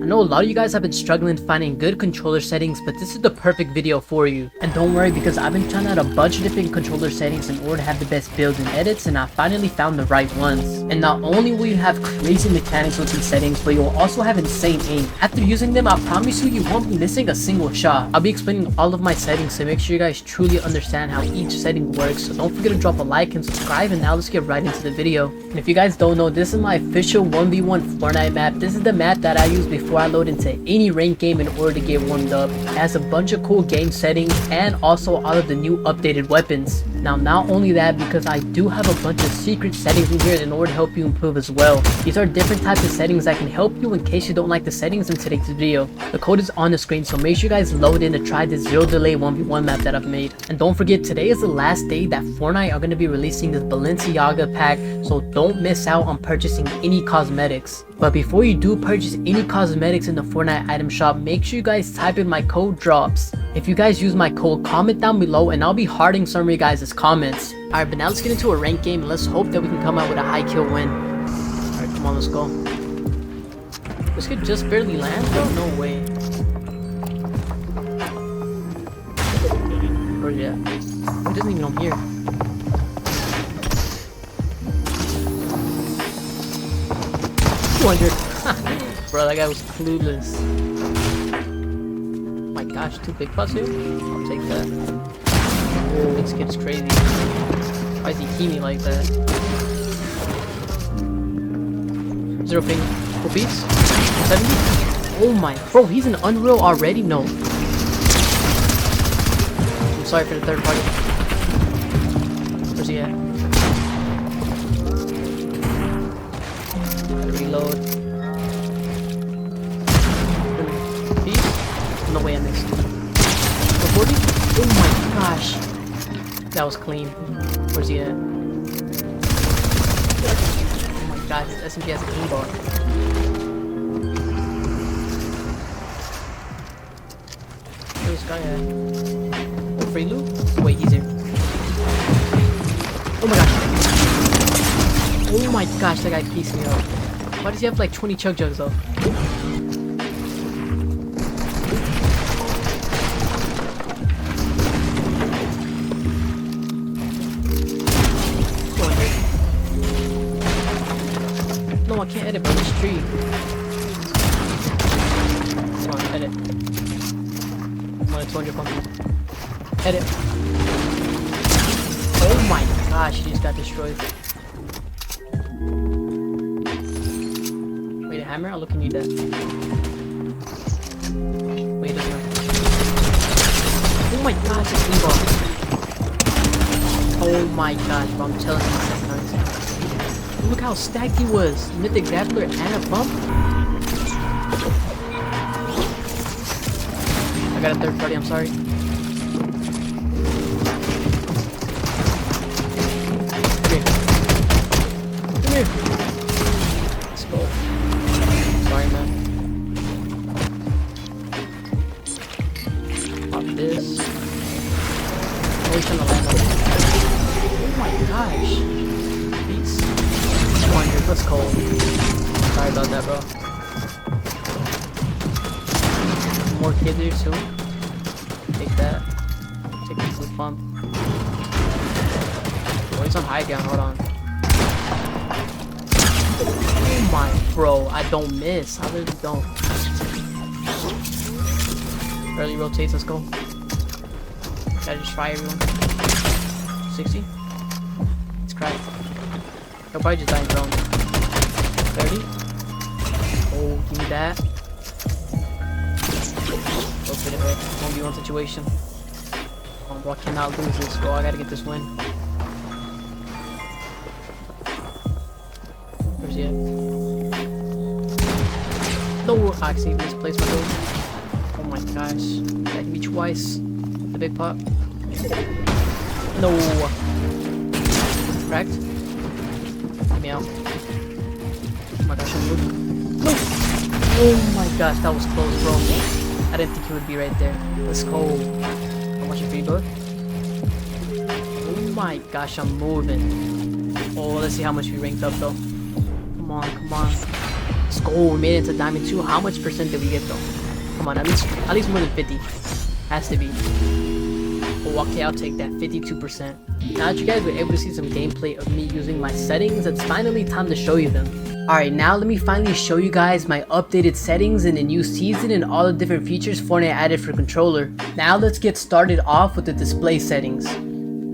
I know a lot of you guys have been struggling finding good controller settings, but this is the perfect video for you. And don't worry, because I've been trying out a bunch of different controller settings in order to have the best builds and edits, and I finally found the right ones. And not only will you have crazy mechanics with these settings, but you'll also have insane aim. After using them, I promise you won't be missing a single shot. I'll be explaining all of my settings, so make sure you guys truly understand how each setting works. So don't forget to drop a like and subscribe, and now let's get right into the video. And if you guys don't know, this is my official 1v1 Fortnite map. This is the map that I use before I load into any ranked game in order to get warmed up. It has a bunch of cool game settings and also all of the new updated weapons. Now, not only that, because I do have a bunch of secret settings in here in order to help you improve as well. These are different types of settings that can help you in case you don't like the settings in today's video. The code is on the screen, so make sure you guys load in to try this zero delay 1v1 map that I've made. And don't forget, today is the last day that Fortnite are going to be releasing this Balenciaga pack, so don't miss out on purchasing any cosmetics. But before you do purchase any cosmetics in the Fortnite item shop, make sure you guys type in my code Dropz. If you guys use my code, comment down below and I'll be hearting some of you guys' comments. Alright, but now let's get into a ranked game. Let's hope that we can come out with a high kill win. Alright, come on, let's go. This could just barely land, bro? No way. Where's he at? He doesn't even know I'm here. Bro, that guy was clueless. Oh my gosh, 2 big pots here? I'll take that. Oh, this kid's crazy. Why is he keeping like that? 0 ping. Full beats? 70? Oh my, bro, he's an Unreal already? No. I'm sorry for the third party. Where's he at? Reload. Peace? No way I missed. 40? Oh my gosh. That was clean. Where's he at? Oh my god, his SMG has an Aimbot. Where's this guy at? Oh, free loot? Wait, he's here. Oh my gosh. Oh my gosh, that guy pieced me up. Why does he have like 20 chug jugs though? No, I can't edit by this tree. Come on, edit. I'm on a 200 pump. Edit. Oh my gosh, he just got destroyed. Wait, a hammer? I'll look and need that. Wait, it doesn't work. Oh my gosh, it's Aimbot. Oh my gosh, bro, I'm telling you, it's nice. Look how stacked he was. Mythic grappler and a bump. I got a third party, I'm sorry. Come here. Let's go. Sorry, man. Pop this. Always trying to land on it. Oh my gosh. Peace. 200, let's go. Sorry about that, bro. More kids here soon. Take that. Take this blue pump. Oh, he's on high ground, hold on. Oh my, bro, I don't miss. I literally don't. Early rotates, let's go. Gotta just try everyone. 60. It's cracked. He'll probably just die in drone. 30. Oh, give me that. Go for it, right? 1v1 situation. Oh, bro, I cannot lose this, bro. I gotta get this win. Where's he at? No, I actually misplaced my goal. Oh my gosh. That hit me twice. The big pot. No. Cracked. Get me out. Oh my gosh, I'm moving. No! Oh my gosh, that was close, bro. I didn't think he would be right there. Let's go. How much is free, bro? Oh my gosh, I'm moving. Oh, let's see how much we ranked up, though. Come on, come on. Let's go, we made it to Diamond 2. How much percent did we get though? Come on, at least more than 50. Has to be. Oh, okay, I'll take that, 52%. Now that you guys were able to see some gameplay of me using my settings, it's finally time to show you them. Alright, now let me finally show you guys my updated settings in the new season and all the different features Fortnite added for controller. Now let's get started off with the display settings.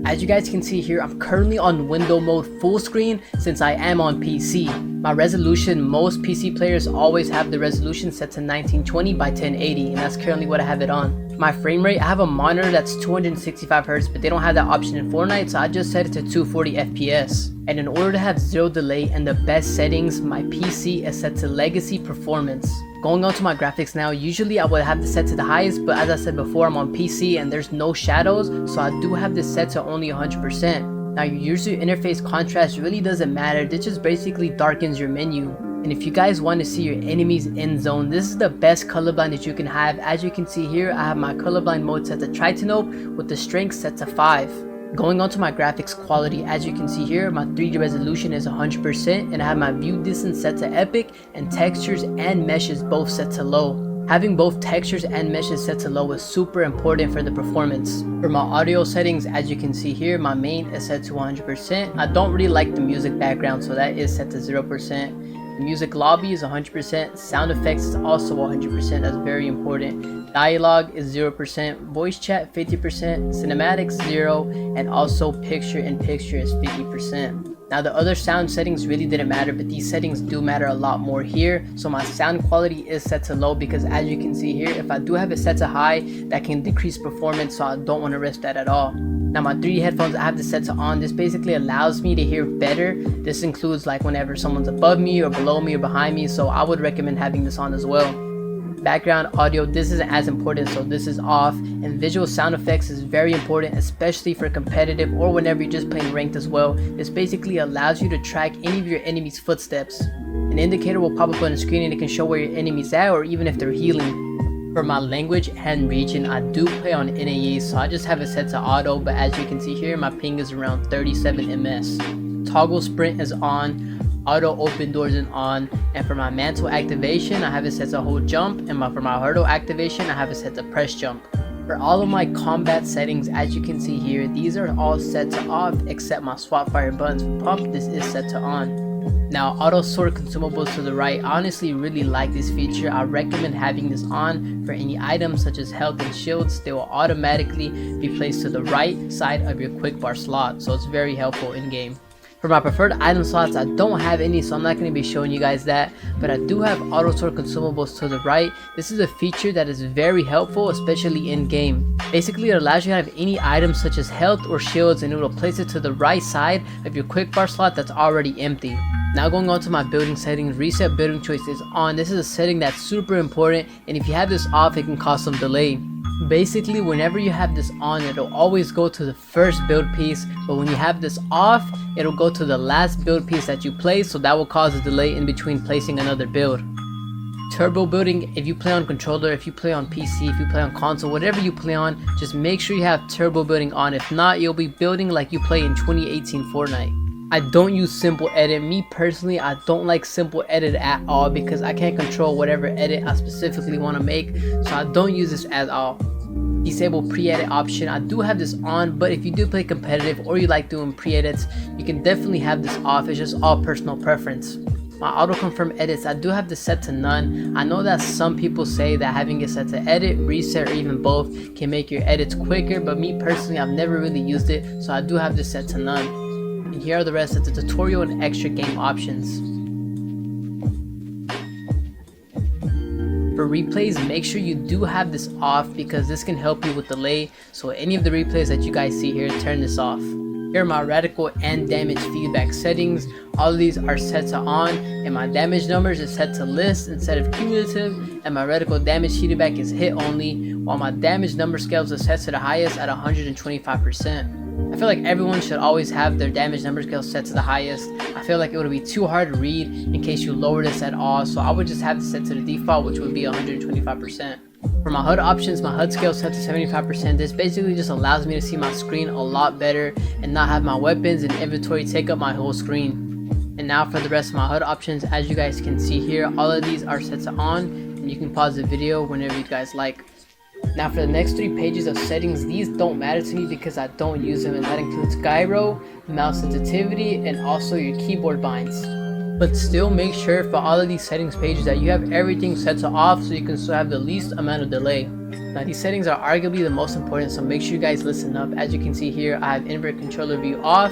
As you guys can see here, I'm currently on window mode full screen since I am on PC. My resolution, most PC players always have the resolution set to 1920 by 1080, and that's currently what I have it on. My frame rate, I have a monitor that's 265Hz, but they don't have that option in Fortnite, so I just set it to 240 FPS. And in order to have zero delay and the best settings, my PC is set to legacy performance. Going on to my graphics now, usually I would have this set to the highest, but as I said before, I'm on PC and there's no shadows, so I do have this set to only 100%. Now your user interface contrast really doesn't matter, this just basically darkens your menu. And if you guys want to see your enemies in zone, this is the best colorblind that you can have. As you can see here, I have my colorblind mode set to Tritanope with the strength set to 5. Going on to my graphics quality, as you can see here, my 3D resolution is 100% and I have my view distance set to epic and textures and meshes both set to low. Having both textures and meshes set to low is super important for the performance. For my audio settings, as you can see here, my main is set to 100%. I don't really like the music background, so that is set to 0%. The music lobby is 100%, sound effects is also 100%, that's very important. Dialogue is 0%, voice chat 50%, cinematics 0, and also picture in picture is 50%. Now the other sound settings really didn't matter, but these settings do matter a lot more here. So my sound quality is set to low because as you can see here, if I do have it set to high, that can decrease performance, so I don't want to risk that at all. Now my 3D headphones, I have this set to on. This basically allows me to hear better. This includes like whenever someone's above me or below me or behind me, so I would recommend having this on as well. Background audio, this isn't as important, so this is off. And visual sound effects is very important, especially for competitive or whenever you're just playing ranked as well. This basically allows you to track any of your enemy's footsteps. An indicator will pop up on the screen and it can show where your enemy's at or even if they're healing. For my language and region, I do play on NAE, so I just have it set to auto, but as you can see here, my ping is around 37 ms. Toggle sprint is on, auto open doors is on, and for my mantle activation, I have it set to hold jump, and for my hurdle activation, I have it set to press jump. For all of my combat settings, as you can see here, these are all set to off except my swap fire buttons. For pump, this is set to on. Now auto sort consumables to the right, I honestly really like this feature. I recommend having this on for any items such as health and shields. They will automatically be placed to the right side of your quick bar slot, so it's very helpful in game. For my preferred item slots, I don't have any, so I'm not going to be showing you guys that, but I do have auto sort consumables to the right. This is a feature that is very helpful, especially in game. Basically, it allows you to have any items such as health or shields, and it will place it to the right side of your quick bar slot that's already empty. Now going on to my building settings, reset building choice is on. This is a setting that's super important, and if you have this off, it can cause some delay. Basically, whenever you have this on, it'll always go to the first build piece, but when you have this off, it'll go to the last build piece that you place, so that will cause a delay in between placing another build. Turbo building, if you play on controller, if you play on PC, if you play on console, whatever you play on, just make sure you have turbo building on. If not, you'll be building like you play in 2018 Fortnite. I don't use simple edit. Me personally, I don't like simple edit at all because I can't control whatever edit I specifically want to make, so I don't use this at all. Disable pre-edit option, I do have this on, but if you do play competitive or you like doing pre-edits, you can definitely have this off. It's just all personal preference. My auto confirm edits, I do have this set to none. I know that some people say that having it set to edit, reset, or even both can make your edits quicker, but me personally, I've never really used it, so I do have this set to none. And here are the rest of the tutorial and extra game options. For replays, make sure you do have this off because this can help you with delay. So any of the replays that you guys see here, turn this off. Here are my radical and damage feedback settings. All of these are set to on, and my damage numbers is set to list instead of cumulative, and my radical damage feedback is hit only, while my damage number scales are set to the highest at 125%. I feel like everyone should always have their damage number scale set to the highest. I feel like it would be too hard to read in case you lower this at all, so I would just have this set to the default, which would be 125%. For my HUD options, my HUD scale is set to 75%. This basically just allows me to see my screen a lot better and not have my weapons and inventory take up my whole screen. And now for the rest of my HUD options, as you guys can see here, all of these are set to on, and you can pause the video whenever you guys like. Now for the next 3 pages of settings, these don't matter to me because I don't use them, and that includes gyro, mouse sensitivity, and also your keyboard binds. But still make sure for all of these settings pages that you have everything set to off so you can still have the least amount of delay. Now these settings are arguably the most important, so make sure you guys listen up. As you can see here, I have invert controller view off,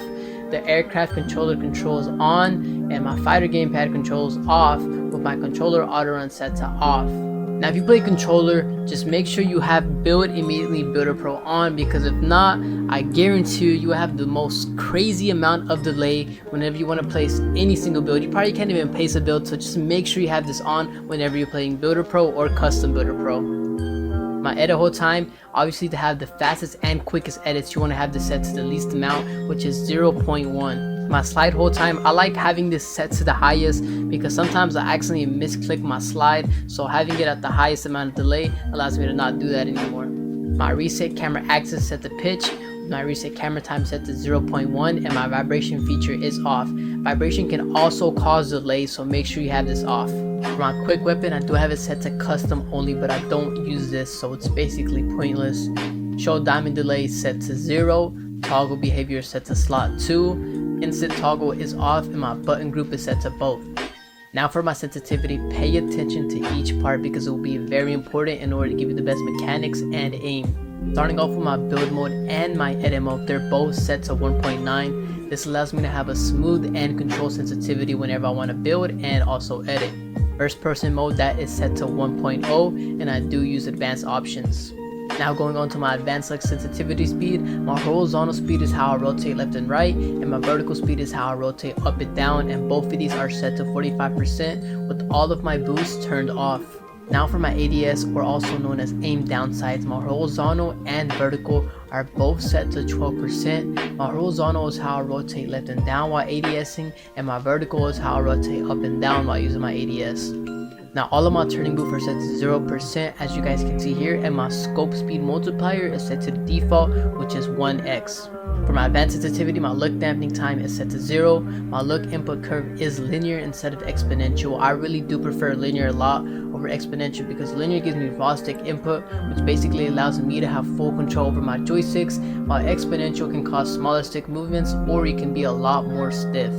the aircraft controller controls on, and my fighter gamepad controls off with my controller auto run set to off. Now if you play controller, just make sure you have build immediately builder pro on, because if not, I guarantee you will have the most crazy amount of delay whenever you want to place any single build. You probably can't even place a build, so just make sure you have this on whenever you're playing builder pro or custom builder pro. My edit hold time, obviously to have the fastest and quickest edits, you want to have this set to the least amount, which is 0.1. My slide hold time, I like having this set to the highest because sometimes I accidentally misclick my slide, so having it at the highest amount of delay allows me to not do that anymore. My reset camera axis set to pitch, my reset camera time set to 0.1, and my vibration feature is off. Vibration can also cause delay, so make sure you have this off. For my quick weapon, I do have it set to custom only, but I don't use this, so it's basically pointless. Show diamond delay set to 0, toggle behavior set to slot 2, instant toggle is off, and my button group is set to both. Now for my sensitivity, pay attention to each part because it will be very important in order to give you the best mechanics and aim. Starting off with my build mode and my edit mode, they're both set to 1.9. This allows me to have a smooth and controlled sensitivity whenever I want to build and also edit. First person mode, that is set to 1.0, and I do use advanced options. Now going on to my advanced select sensitivity speed, my horizontal speed is how I rotate left and right, and my vertical speed is how I rotate up and down, and both of these are set to 45% with all of my boosts turned off. Now for my ADS, or also known as aim downsides, my horizontal and vertical are both set to 12%. My horizontal is how I rotate left and down while ADSing, and my vertical is how I rotate up and down while using my ADS. Now all of my turning booth are set to 0% as you guys can see here, and my scope speed multiplier is set to the default, which is 1x. For my advanced sensitivity, my look dampening time is set to 0. My look input curve is linear instead of exponential. I really do prefer linear a lot over exponential because linear gives me raw stick input, which basically allows me to have full control over my joysticks, while exponential can cause smaller stick movements or it can be a lot more stiff.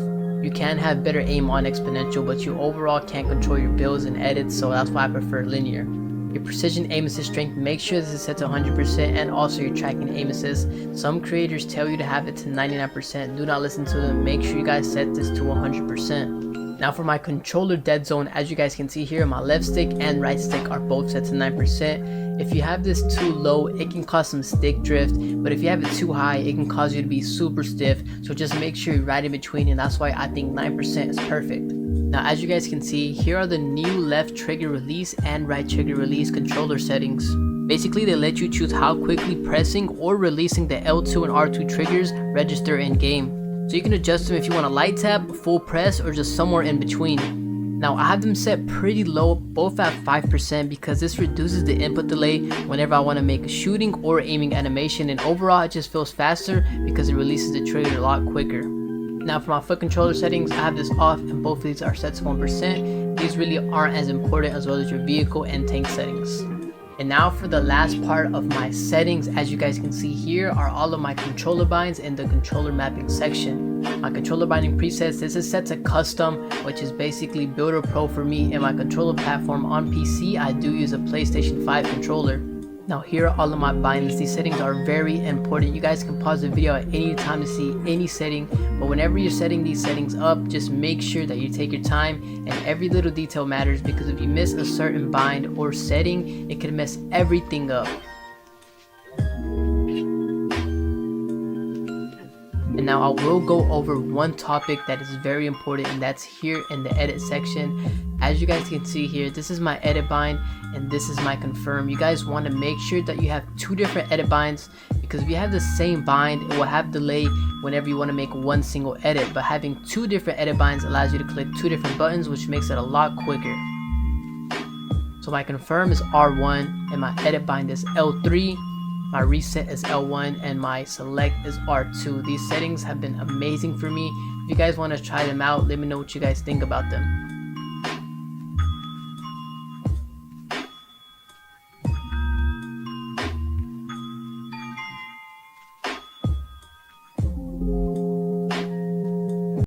You can have better aim on exponential, but you overall can't control your builds and edits, so that's why I prefer linear. Your precision aim assist strength, make sure this is set to 100%, and also your tracking aim assist. Some creators tell you to have it to 99%, do not listen to them, make sure you guys set this to 100%. Now for my controller dead zone, as you guys can see here, my left stick and right stick are both set to 9%. If you have this too low, it can cause some stick drift, but if you have it too high, it can cause you to be super stiff, so just make sure you're right in between, and that's why I think 9% is perfect. Now as you guys can see, here are the new left trigger release and right trigger release controller settings. Basically they let you choose how quickly pressing or releasing the L2 and R2 triggers register in game. So you can adjust them if you want a light tap, full press, or just somewhere in between. Now I have them set pretty low, both at 5%, because this reduces the input delay whenever I want to make a shooting or aiming animation, and overall it just feels faster because it releases the trigger a lot quicker. Now for my foot controller settings, I have this off and both of these are set to 1%. These really aren't as important, as well as your vehicle and tank settings. And now for the last part of my settings, as you guys can see here are all of my controller binds in the controller mapping section. My controller binding presets, this is set to custom, which is basically builder pro for me. In my controller platform on PC, I do use a PlayStation 5 controller. Now here are all of my bindings. These settings are very important. You guys can pause the video at any time to see any setting, but whenever you're setting these settings up, just make sure that you take your time, and every little detail matters, because if you miss a certain bind or setting, it can mess everything up. And now I will go over one topic that is very important, and that's here in the edit section. As you guys can see here, this is my edit bind and this is my confirm. You guys want to make sure that you have two different edit binds, because if you have the same bind, it will have delay whenever you want to make one single edit, but having two different edit binds allows you to click two different buttons, which makes it a lot quicker. So my confirm is R1 and my edit bind is L3. my reset is L1, and my select is R2. These settings have been amazing for me. If you guys want to try them out, let me know what you guys think about them.